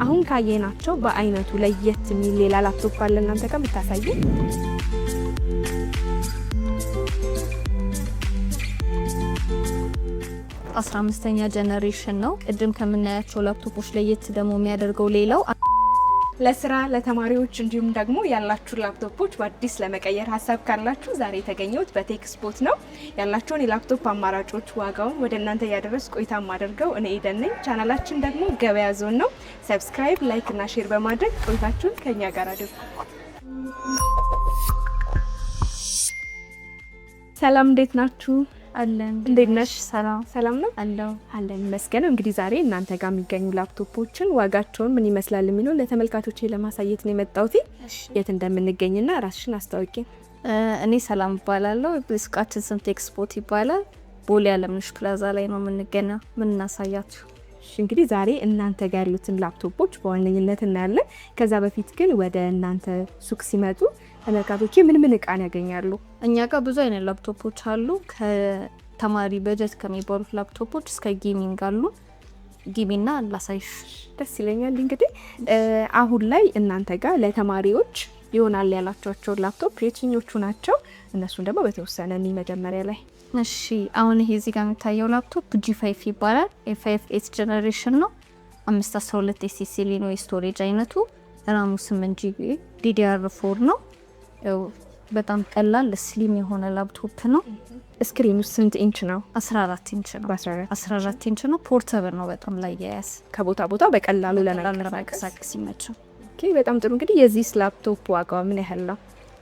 አሁን ካየናቸው በአይነቱ ለየት የሚል ሌላ ላፕቶፕ አለ እናንተ ጋር ብታሳዩ? 15ኛ ጀነሬሽን ነው። ቅድም ከምናያቸው ላፕቶፖች ለየት ደግሞ የሚያደርገው ሌላው ለስራ ለተማሪዎች እንዲሁም ደግሞ ያላችሁ ላፕቶፖች በአዲስ ለመቀየር ሀሳብ ካላችሁ ዛሬ የተገኘሁት በቴክስፖርት ነው። ያላችሁን የላፕቶፕ አማራጮች ዋጋውን ወደ እናንተ ያደረስ ቆይታ ማደርገው እኔ ኤደን ነኝ። ቻናላችን ደግሞ ገበያ ዞን ነው። ሰብስክራይብ፣ ላይክ እና ሼር በማድረግ ቆይታችሁን ከኛ ጋር አድርጉ። ሰላም እንዴት ናችሁ? አለን። እንዴት ነሽ? ሰላም ነው አለን ይመስገን። እንግዲህ ዛሬ እናንተ ጋር የሚገኙ ላፕቶፖችን ዋጋቸውን ምን ይመስላል የሚለው ለተመልካቾች ለማሳየት ነው የመጣሁት። የት እንደምንገኝና ራስሽን አስተዋውቂ። እኔ ሰላም እባላለሁ። ሱቃችን ስም ቴክስፖርት ይባላል። ቦሌ አለምነሽ ፕላዛ ላይ ነው የምንገኘው። ምን እናሳያችሁ? እንግዲህ ዛሬ እናንተ ጋር ያሉትን ላፕቶፖች በዋነኝነት እናያለን። ከዛ በፊት ግን ወደ እናንተ ሱቅ ሲመጡ ተመልካቾች ምን እቃን ያገኛሉ? እኛ ጋር ብዙ አይነት ላፕቶፖች አሉ። ከተማሪ በጀት ከሚባሉት ላፕቶፖች እስከ ጌሚንግ አሉ። ጌሚና ላሳይሽ ደስ ይለኛል። እንግዲህ አሁን ላይ እናንተ ጋር ለተማሪዎች ይሆናል ያላችኋቸው ላፕቶፕ የትኞቹ ናቸው? እነሱን ደግሞ በተወሰነ መጀመሪያ ላይ እሺ። አሁን ይሄ እዚህ ጋር የሚታየው ላፕቶፕ G5 ይባላል። A5 8 ጀነሬሽን ነው። 512 SSD ነው የስቶሬጅ አይነቱ። ራሙ 8GB DDR4 ነው። በጣም ቀላል ስሊም የሆነ ላፕቶፕ ነው። ስክሪኑ ስንት ኢንች ነው? 14 ኢንች ነው። 14 ኢንች ነው። ፖርተብል ነው። በጣም ላይ ያያስ ከቦታ ቦታ በቀላሉ ለመንቀሳቀስ ይመቻል። ኦኬ፣ በጣም ጥሩ። እንግዲህ የዚህ ላፕቶፕ ዋጋው ምን ያህል ነው?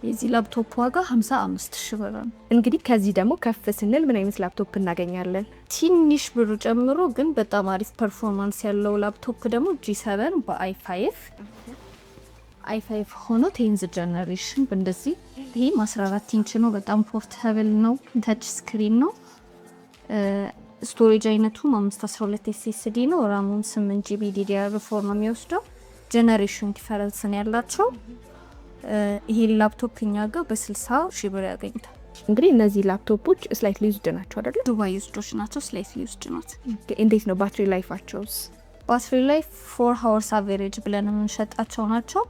የዚህ ላፕቶፕ ዋጋ 55,000 ብር ነው። እንግዲህ ከዚህ ደግሞ ከፍ ስንል ምን አይነት ላፕቶፕ እናገኛለን? ትንሽ ብሩ ጨምሮ ግን በጣም አሪፍ ፐርፎርማንስ ያለው ላፕቶፕ ደግሞ G7 በi5 ሆኖ 10th ጀነሬሽን በእንደዚህ ይሄ 14 ኢንች ነው። በጣም ፖርተብል ነው። ታች ስክሪን ነው። ስቶሬጅ አይነቱ 512 SSD ነው። ራሙን 8GB DDR4 ነው የሚወስደው። ጀነሬሽን ዲፈረንስ ነው ያላቸው። ይሄ ላፕቶፕ እኛ ጋር በ60,000 ብር ያገኛል። እንግዲህ እነዚህ ላፕቶፖች ስላይትሊ ዩዝድ ናቸው አይደል? ዱባይ ዩዝዶች ናቸው። ስላይትሊ ዩዝድ ናቸው። እንዴት ነው ባትሪ ላይፋቸውስ? ባትሪ ላይፍ 4 hours አቨሬጅ ብለን የምንሸጣቸው ናቸው።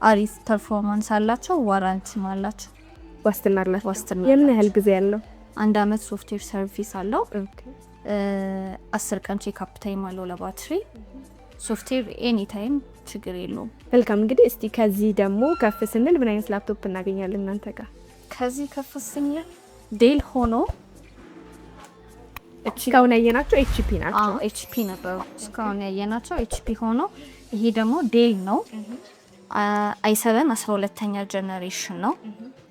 አሪፍ ፐርፎርማንስ አላቸው። ዋራንቲም አላቸው። ዋስትና አላቸው። የምን ያህል ጊዜ ያለው? 1 አመት ሶፍትዌር ሰርቪስ አለው። 10 ቀን ቼክአፕ ታይም አለው ለባትሪ። ሶፍትዌር ኤኒ ታይም ችግር የለውም። መልካም። እንግዲህ እስቲ ከዚህ ደግሞ ከፍ ስንል ምን አይነት ላፕቶፕ እናገኛለን እናንተ ጋር? ከዚህ ከፍ ስንል ዴል ሆኖ እስካሁን ያየናቸው HP ናቸው። HP ነበሩ እስካሁን ያየናቸው HP ሆኖ ይሄ ደግሞ ዴል ነው። i7 12ኛ ጀነሬሽን ነው።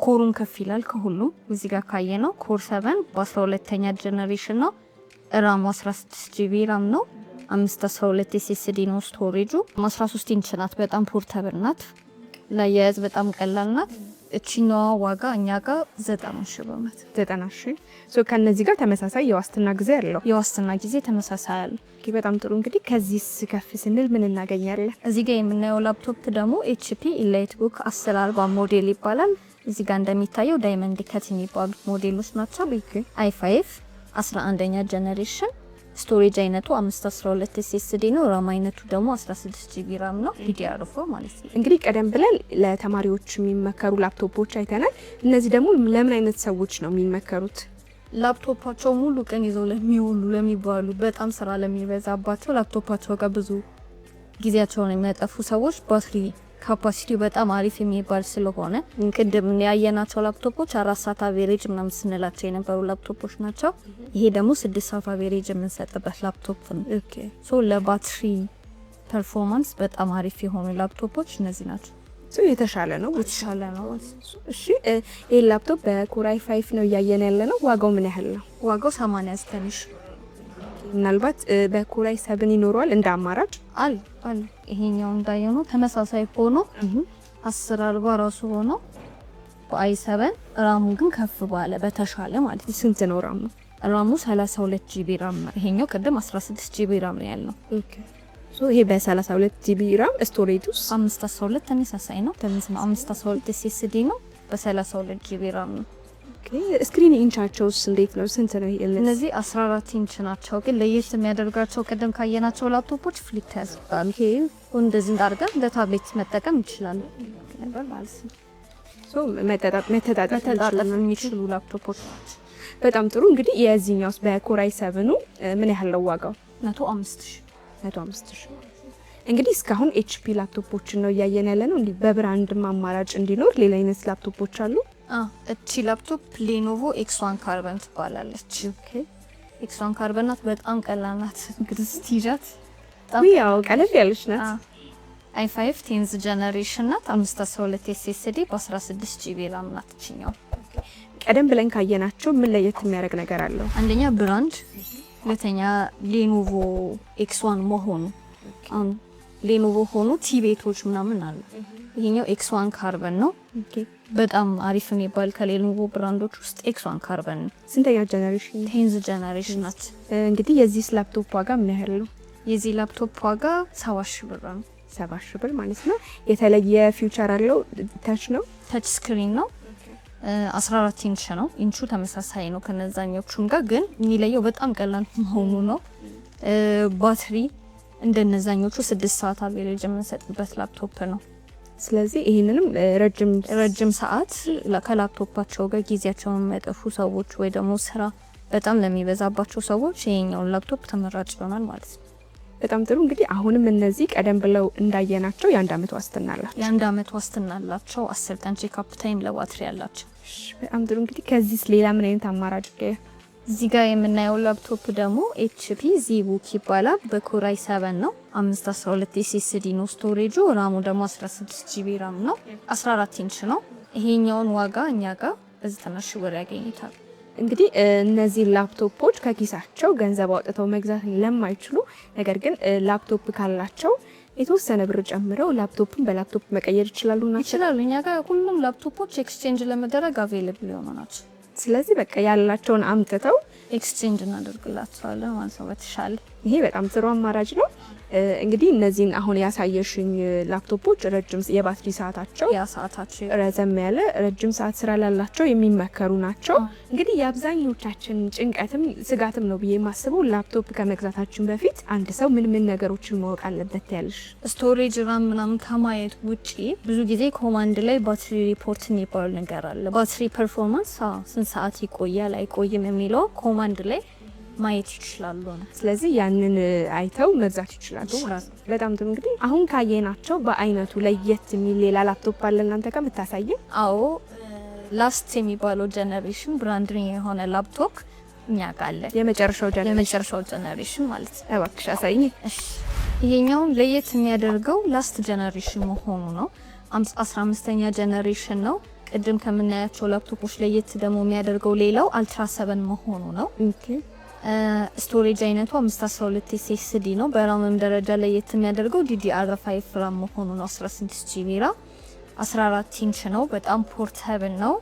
ኮሩን ከፍ ይላል ከሁሉም። እዚህ ጋር ካየነው ኮር 7 በ12ኛ ጀነሬሽን ነው። ራሙ 16GB ራም ነው። 512 SSD ነው ስቶሬጁ። 13 ኢንች ናት። በጣም ፖርተብል ናት። ለያያዝ በጣም ቀላል ናት። እቺኛዋ ዋጋ እኛ ጋር 90,000 ብር ናት። 90,000 ከነዚህ ጋር ተመሳሳይ የዋስትና ጊዜ አለው። የዋስትና ጊዜ ተመሳሳይ አለ። በጣም ጥሩ። እንግዲህ ከዚህ ከፍ ስንል ምን እናገኛለን? እዚህ ጋር የምናየው ላፕቶፕ ደግሞ HP EliteBook 1040 ሞዴል ይባላል። እዚህ ጋር እንደሚታየው ዳይመንድ ከት የሚባሉት ሞዴሎች ናቸው። i5 11ኛ ጀነሬሽን ስቶሬጅ አይነቱ 512 SSD ነው። ራም አይነቱ ደግሞ 16GB ራም ነው። DDR4 ማለት ነው። እንግዲህ ቀደም ብለን ለተማሪዎች የሚመከሩ ላፕቶፖች አይተናል። እነዚህ ደግሞ ለምን አይነት ሰዎች ነው የሚመከሩት? ላፕቶፓቸው ሙሉ ቀን ይዘው ለሚባሉ በጣም ስራ ለሚበዛባቸው ላፕቶፓቸው ጋር ብዙ ጊዜያቸውን የሚያጠፉ ሰዎች ባትሪ ካፓሲቲው በጣም አሪፍ የሚባል ስለሆነ ቅድም ያየናቸው ላፕቶፖች 4 ሰዓት አቬሬጅ ምናምን ስንላቸው የነበሩ ላፕቶፖች ናቸው። ይሄ ደግሞ 6 ሰዓት አቬሬጅ የምንሰጥበት ላፕቶፕ ነው። ለባትሪ ፐርፎርማንስ በጣም አሪፍ የሆኑ ላፕቶፖች እነዚህ ናቸው። የተሻለ ነው። እሺ፣ ይሄ ላፕቶፕ በኮር i5 ነው እያየን ያለ ነው። ዋጋው ምን ያህል ነው? ዋጋው 89,000። ምናልባት በኮር i7 ይኖረዋል እንደ አማራጭ አለ። ይሄኛው እንዳየነው ተመሳሳይ ሆኖ 1040 ራሱ ሆኖ በi7 ራሙ ግን ከፍ ባለ በተሻለ ማለት ነው። ስንት ነው ራሙ? ራሙ 32GB ራም ነው። ይሄኛው ቅድም 16GB ራም ነው ያለው። ይሄ በ32GB ራም ስቶሬጅ ውስጥ 512 ተመሳሳይ ነው። 512 SSD ነው። በ32GB ራም ነው። ኦኬ ስክሪን ኢንቻቸውስ እንዴት ነው? ስንት ነው? እነዚህ 14 ኢንች ናቸው። ግን ለየት የሚያደርጋቸው ቀደም ካየናቸው ላፕቶፖች ፍሊፕ ያስባል። ይሄ እንደዚህ እንዳርገን እንደ ታብሌት መጠቀም ይችላል ማለት ነው። ሶ መተጣጣም የሚችሉ ላፕቶፖች ናቸው። በጣም ጥሩ። እንግዲህ የዚህኛውስ በኮር i7 ምን ያህል ነው ዋጋው? 105,000 እንግዲህ እስካሁን ኤችፒ ላፕቶፖችን ነው እያየን ያለ ነው። እንዲህ በብራንድም አማራጭ እንዲኖር ሌላ አይነት ላፕቶፖች አሉ? እቺ ላፕቶፕ ሌኖቮ ኤክስ1 ካርበን ትባላለች። ኦኬ ኤክስ1 ካርበን ናት። በጣም ቀላል ናት። እንግዲህ ስቲጃት ያው ቀለል ያለች ናት። i5 10th ጀነሬሽን ናት። 512 SSD በ16 GB ራም ናት። እቺኛው ቀደም ብለን ካየናቸው ምን ለየት የሚያደርግ ነገር አለው? አንደኛ ብራንድ፣ ሁለተኛ ሌኖቮ ኤክስ1 መሆኑ። ሌኖቮ ሆኖ ቲቤቶች ምናምን አሉ። ይሄኛው ኤክስ1 ካርበን ነው። በጣም አሪፍ የሚባል ከሌኖቮ ብራንዶች ውስጥ ኤክስ1 ካርበን ነው። ስንተኛ ጀነሬሽን? 10th ጀነሬሽን ናት። እንግዲህ የዚህ ላፕቶፕ ዋጋ ምን ያህል ነው? የዚህ ላፕቶፕ ዋጋ 70,000 ብር ነው። 70,000 ብር ማለት ነው። የተለየ ፊውቸር አለው? ታች ነው፣ ታች ስክሪን ነው። 14 ኢንች ነው። ኢንቹ ተመሳሳይ ነው ከነዛኞቹም ጋር፣ ግን የሚለየው በጣም ቀላል መሆኑ ነው። ባትሪ እንደነዛኞቹ 6 ሰዓት አቬሬጅ የምንሰጥበት ላፕቶፕ ነው። ስለዚህ ይሄንንም ረጅም ሰዓት ከላፕቶፓቸው ጋር ጊዜያቸውን የሚያጠፉ ሰዎች ወይ ደግሞ ስራ በጣም ለሚበዛባቸው ሰዎች ይሄኛውን ላፕቶፕ ተመራጭ ይሆናል ማለት ነው። በጣም ጥሩ። እንግዲህ አሁንም እነዚህ ቀደም ብለው እንዳየናቸው የአንድ አመት ዋስትና አላቸው። የአንድ አመት ዋስትና አላቸው። 10 ቀን ቼክአፕ ታይም ለባትሪ ያላቸው። በጣም ጥሩ። እንግዲህ ከዚህስ ሌላ ምን አይነት አማራጭ? እዚህ ጋር የምናየው ላፕቶፕ ደግሞ HP ዚቡክ ይባላል። በኮር i7 ነው። 512 SSD ነው ስቶሬጁ። ራሙ ደግሞ 16 GB ራም ነው። 14 ኢንች ነው። ይሄኛውን ዋጋ እኛ ጋር 90,000 ብር ያገኙታል። እንግዲህ እነዚህ ላፕቶፖች ከኪሳቸው ገንዘብ አውጥተው መግዛት ለማይችሉ ነገር ግን ላፕቶፕ ካላቸው የተወሰነ ብር ጨምረው ላፕቶፕን በላፕቶፕ መቀየር ይችላሉ ይችላሉ። እኛ ጋር ሁሉም ላፕቶፖች ኤክስቼንጅ ለመደረግ አቬይለብል የሆኑ ናቸው። ስለዚህ በቃ ያላቸውን አምጥተው ኤክስቼንጅ እናደርግላቸዋለን ማለት ነው በተሻለ። ይሄ በጣም ጥሩ አማራጭ ነው። እንግዲህ እነዚህን አሁን ያሳየሽኝ ላፕቶፖች ረጅም የባትሪ ሰዓታቸው ረዘም ያለ ረጅም ሰዓት ስራ ላላቸው የሚመከሩ ናቸው። እንግዲህ የአብዛኞቻችን ጭንቀትም ስጋትም ነው ብዬ የማስበው ላፕቶፕ ከመግዛታችን በፊት አንድ ሰው ምን ምን ነገሮችን ማወቅ አለበት ያልሽ? ስቶሬጅ ራም ምናምን ከማየት ውጪ ብዙ ጊዜ ኮማንድ ላይ ባትሪ ሪፖርት የሚባል ነገር አለ። ባትሪ ፐርፎርማንስ ስንት ሰዓት ይቆያል አይቆይም የሚለው ኮማንድ ላይ ማየት ይችላሉ ነው። ስለዚህ ያንን አይተው መግዛት ይችላሉ ማለት ነው። በጣም ጥሩ። እንግዲህ አሁን ካየናቸው በአይነቱ ለየት የሚል ሌላ ላፕቶፕ አለ እናንተ ጋር የምታሳየን? አዎ ላስት የሚባለው ጀነሬሽን ብራንድ የሆነ ላፕቶፕ እኛ ጋር አለ። የመጨረሻው ጀነሬሽን ማለት ነው። እባክሽ አሳይኝ። ይሄኛው ለየት የሚያደርገው ላስት ጀነሬሽን መሆኑ ነው። 15ኛ ጀነሬሽን ነው። ቅድም ከምናያቸው ላፕቶፖች ለየት ደግሞ የሚያደርገው ሌላው አልትራ 7 መሆኑ ነው። ኦኬ ስቶሬጅ አይነቱ 512 SSD ነው። በራምም ደረጃ ለየት የሚያደርገው DDR5 ራም መሆኑ ነው። 16 GB ራም 14 ኢንች ነው። በጣም ፖርታብል ነው።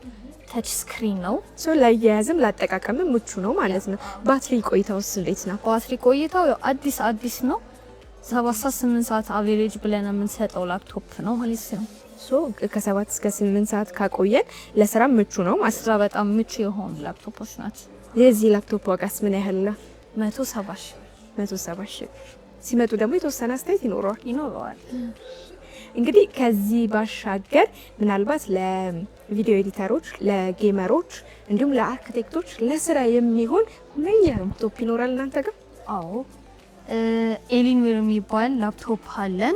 ታች ስክሪን ነው። ለአያያዝም ላጠቃቀምም ምቹ ነው ማለት ነው። ባትሪ ቆይታውስ እንዴት ነው? ባትሪ ቆይታው አዲስ ነው። 7-8 ሰዓት አቬሬጅ ብለን የምንሰጠው ላፕቶፕ ነው ማለት ነው። ከ7 እስከ 8 ሰዓት ካቆየን ለስራ ምቹ ነው። ማስራ በጣም ምቹ የሆኑ ላፕቶፖች ናቸው። የዚህ ላፕቶፕ ዋጋስ ምን ያህል ነው? 170,000 ሲመጡ ደግሞ የተወሰነ አስተያየት ይኖረዋል። እንግዲህ ከዚህ ባሻገር ምናልባት ለቪዲዮ ኤዲተሮች፣ ለጌመሮች እንዲሁም ለአርክቴክቶች ለስራ የሚሆን ምን ላፕቶፕ ይኖራል እናንተ ጋር? አዎ ኤሊንዌር የሚባል ላፕቶፕ አለን።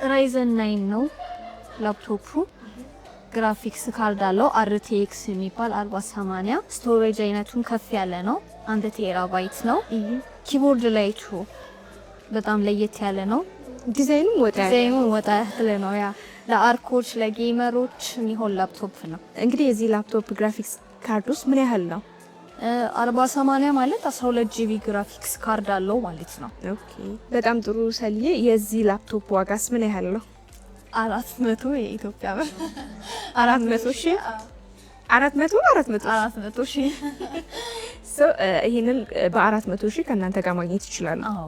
ራይዘን 9 ነው ላፕቶፑ። ግራፊክስ ካርድ አለው RTX የሚባል 4080። ስቶሬጅ አይነቱን ከፍ ያለ ነው። 1 ቴራባይት ነው። ኪቦርድ ላይቱ በጣም ለየት ያለ ነው። ዲዛይኑም ወጣ ያለ ነው። ያ ለአርኮች ለጌመሮች የሚሆን ላፕቶፕ ነው። እንግዲህ የዚህ ላፕቶፕ ግራፊክስ ካርድ ውስጥ ምን ያህል ነው? 4080 ማለት 12 GB ግራፊክስ ካርድ አለው ማለት ነው። ኦኬ በጣም ጥሩ ሰልዬ። የዚህ ላፕቶፕ ዋጋስ ምን ያህል ነው? 400 የኢትዮጵያ ብር 400,000 400,000 ይሄንን በ400,000 ከእናንተ ጋር ማግኘት ይችላሉ። አዎ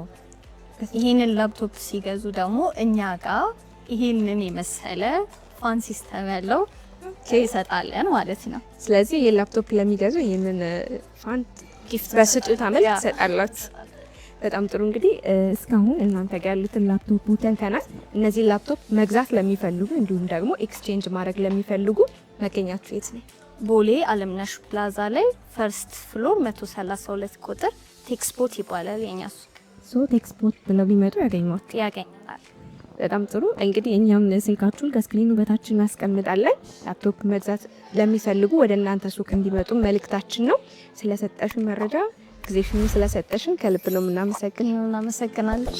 ይሄንን ላፕቶፕ ሲገዙ ደግሞ እኛ ጋር ይሄንን የመሰለ ፋን ሲስተም ያለው ይሰጣለን ማለት ነው። ስለዚህ የላፕቶፕ ለሚገዙ ይህንን ፋን ጊፍት በስጦታ መልክ ትሰጣላችሁ። በጣም ጥሩ። እንግዲህ እስካሁን እናንተ ጋር ያሉትን ላፕቶፕ ተንተናል። እነዚህ ላፕቶፕ መግዛት ለሚፈልጉ እንዲሁም ደግሞ ኤክስቼንጅ ማድረግ ለሚፈልጉ መገኛችሁ የት ነው? ቦሌ አለምነሽ ፕላዛ ላይ ፈርስት ፍሎር 132 ቁጥር ቴክስፖርት ይባላል የኛ ሱቅ። ቴክስፖርት ብለው ቢመጡ ያገኛል። በጣም ጥሩ። እንግዲህ እኛም ስልካችሁን ከስክሪኑ በታች እናስቀምጣለን። ላፕቶፕ መግዛት ለሚፈልጉ ወደ እናንተ ሱቅ እንዲመጡ መልእክታችን ነው። ስለሰጠሽን መረጃ ጊዜሽን ስለሰጠሽን ከልብ ነው የምናመሰግነው። እናመሰግናለን።